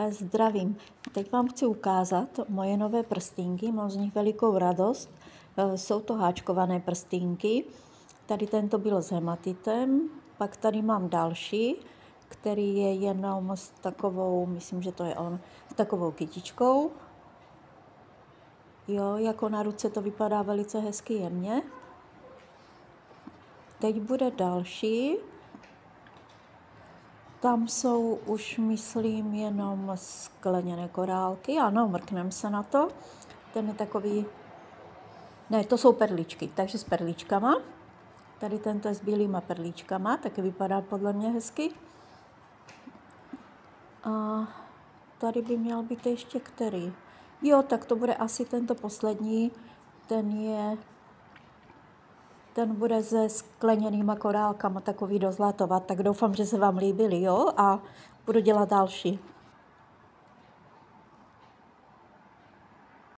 Zdravím. Teď vám chci ukázat moje nové prstínky, mám z nich velikou radost. Jsou to háčkované prstínky. Tady tento byl s hematitem, pak tady mám další, který je jenom s takovou, myslím, že to je on, s takovou kytičkou. Jo, jako na ruce to vypadá velice hezky jemně. Teď bude další. Tam jsou už, myslím, jenom skleněné korálky. Ano, mrkneme se na to. Ten je takový... Ne, to jsou perličky, takže s perličkama. Tady tento je s bílýma perličkama, taky vypadá podle mě hezky. A tady by měl být ještě který. Jo, tak to bude asi tento poslední. Ten bude se skleněnýma korálkama, takový do zlatova. Tak doufám, že se vám líbily, jo? A budu dělat další.